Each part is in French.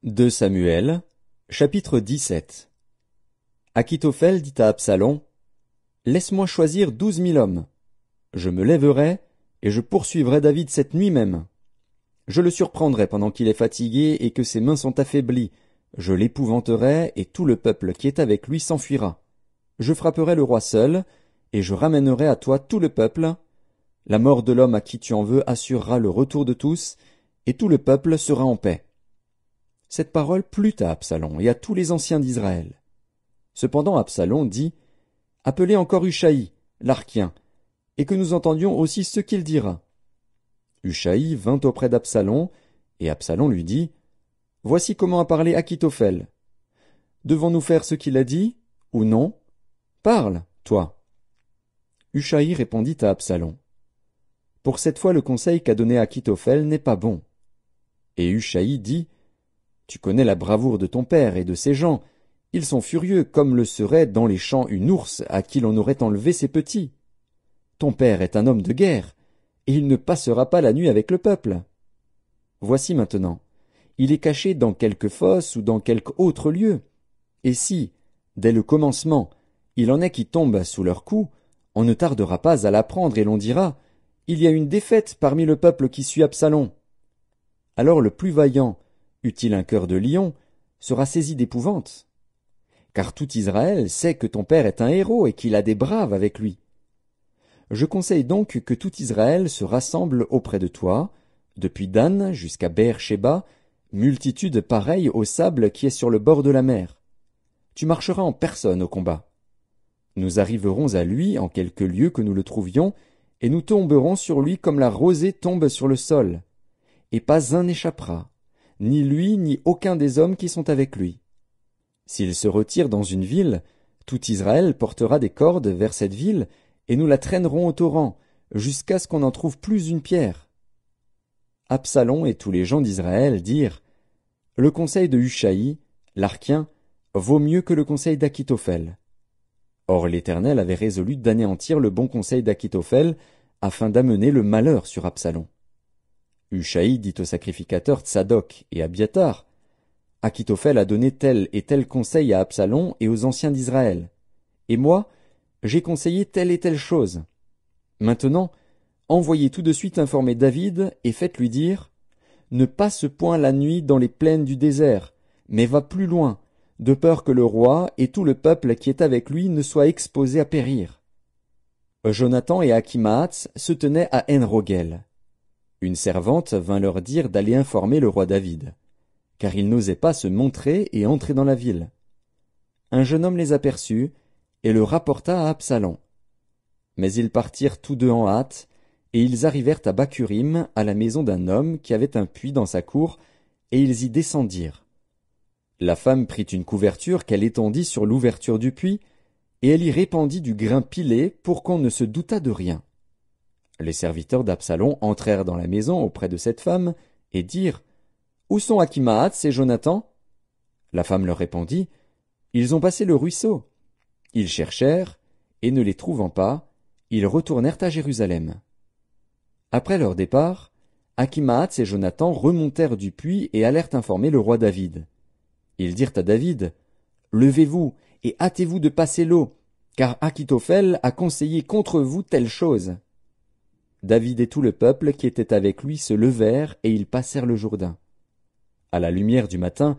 2 Samuel, chapitre 17. Achitophel dit à Absalom, « Laisse-moi choisir 12 000 hommes. Je me lèverai, et je poursuivrai David cette nuit même. Je le surprendrai pendant qu'il est fatigué et que ses mains sont affaiblies. Je l'épouvanterai, et tout le peuple qui est avec lui s'enfuira. Je frapperai le roi seul, et je ramènerai à toi tout le peuple. La mort de l'homme à qui tu en veux assurera le retour de tous, et tout le peuple sera en paix. » Cette parole plut à Absalom et à tous les anciens d'Israël. Cependant Absalom dit, « Appelez encore Hushaï, l'Archien, et que nous entendions aussi ce qu'il dira. » Hushaï vint auprès d'Absalom, et Absalom lui dit, « Voici comment a parlé Achitophel. Devons-nous faire ce qu'il a dit, ou non? Parle, toi. » Hushaï répondit à Absalom, « Pour cette fois le conseil qu'a donné Achitophel n'est pas bon. » Et Hushaï dit, « Tu connais la bravoure de ton père et de ses gens. Ils sont furieux, comme le serait dans les champs une ours à qui l'on aurait enlevé ses petits. Ton père est un homme de guerre, et il ne passera pas la nuit avec le peuple. Voici maintenant, il est caché dans quelque fosse ou dans quelque autre lieu. Et si, dès le commencement, il en est qui tombent sous leur coup, on ne tardera pas à l'apprendre et l'on dira, il y a une défaite parmi le peuple qui suit Absalom. Alors le plus vaillant, eût-il un cœur de lion, sera saisi d'épouvante. Car tout Israël sait que ton père est un héros et qu'il a des braves avec lui. Je conseille donc que tout Israël se rassemble auprès de toi, depuis Dan jusqu'à Beer-Shéba, multitude pareille au sable qui est sur le bord de la mer. Tu marcheras en personne au combat. Nous arriverons à lui en quelque lieu que nous le trouvions, et nous tomberons sur lui comme la rosée tombe sur le sol. Et pas un n'échappera, ni lui ni aucun des hommes qui sont avec lui. S'il se retire dans une ville, tout Israël portera des cordes vers cette ville, et nous la traînerons au torrent, jusqu'à ce qu'on n'en trouve plus une pierre. Absalom et tous les gens d'Israël dirent, « Le conseil de Hushaï, l'Archien, vaut mieux que le conseil d'Achitophel. » Or l'Éternel avait résolu d'anéantir le bon conseil d'Achitophel, afin d'amener le malheur sur Absalom. Hushaï dit aux sacrificateurs Tsadok et Abiatar, « Achitophel a donné tel et tel conseil à Absalom et aux anciens d'Israël. Et moi, j'ai conseillé telle et telle chose. Maintenant, envoyez tout de suite informer David et faites-lui dire, « Ne passe point la nuit dans les plaines du désert, mais va plus loin, de peur que le roi et tout le peuple qui est avec lui ne soient exposés à périr. » Jonathan et Achimaatz se tenaient à En-Rogel. Une servante vint leur dire d'aller informer le roi David, car il n'osait pas se montrer et entrer dans la ville. Un jeune homme les aperçut et le rapporta à Absalom. Mais ils partirent tous deux en hâte, et ils arrivèrent à Bakurim, à la maison d'un homme qui avait un puits dans sa cour, et ils y descendirent. La femme prit une couverture qu'elle étendit sur l'ouverture du puits, et elle y répandit du grain pilé pour qu'on ne se doutât de rien. Les serviteurs d'Absalom entrèrent dans la maison auprès de cette femme, et dirent, « Où sont Achimaatz et Jonathan ?» La femme leur répondit, « Ils ont passé le ruisseau. » Ils cherchèrent, et ne les trouvant pas, ils retournèrent à Jérusalem. Après leur départ, Achimaatz et Jonathan remontèrent du puits et allèrent informer le roi David. Ils dirent à David, « Levez-vous et hâtez-vous de passer l'eau, car Achitophel a conseillé contre vous telle chose. » David et tout le peuple qui était avec lui se levèrent et ils passèrent le Jourdain. À la lumière du matin,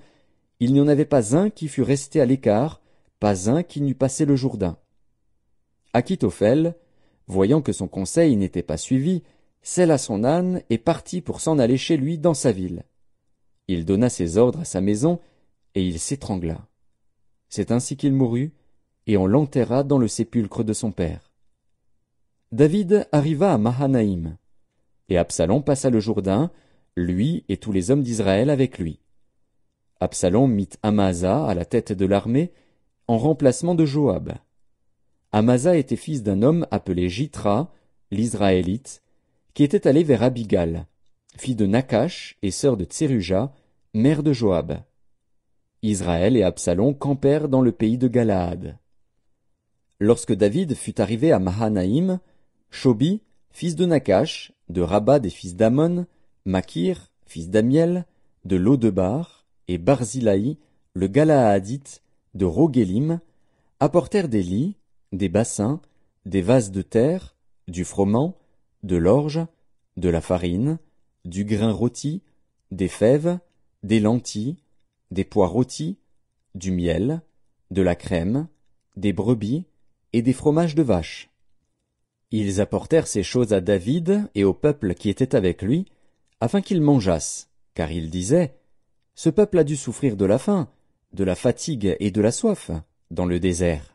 il n'y en avait pas un qui fût resté à l'écart, pas un qui n'eût passé le Jourdain. Achitophel, voyant que son conseil n'était pas suivi, sella son âne et partit pour s'en aller chez lui dans sa ville. Il donna ses ordres à sa maison, et il s'étrangla. C'est ainsi qu'il mourut, et on l'enterra dans le sépulcre de son père. David arriva à Mahanaïm, et Absalom passa le Jourdain, lui et tous les hommes d'Israël avec lui. Absalom mit Amasa à la tête de l'armée, en remplacement de Joab. Amasa était fils d'un homme appelé Jitra, l'Israélite, qui était allé vers Abigal, fille de Nakash et sœur de Tseruja, mère de Joab. Israël et Absalom campèrent dans le pays de Galaad. Lorsque David fut arrivé à Mahanaïm, Shobi, fils de Nakash, de Rabat des fils d'Ammon, Makir, fils d'Amiel, de Lodebar, et Barzilai, le Galaadite, de Roguélim, apportèrent des lits, des bassins, des vases de terre, du froment, de l'orge, de la farine, du grain rôti, des fèves, des lentilles, des pois rôtis, du miel, de la crème, des brebis et des fromages de vache. Ils apportèrent ces choses à David et au peuple qui était avec lui, afin qu'ils mangeassent, car ils disaient, « Ce peuple a dû souffrir de la faim, de la fatigue et de la soif dans le désert. »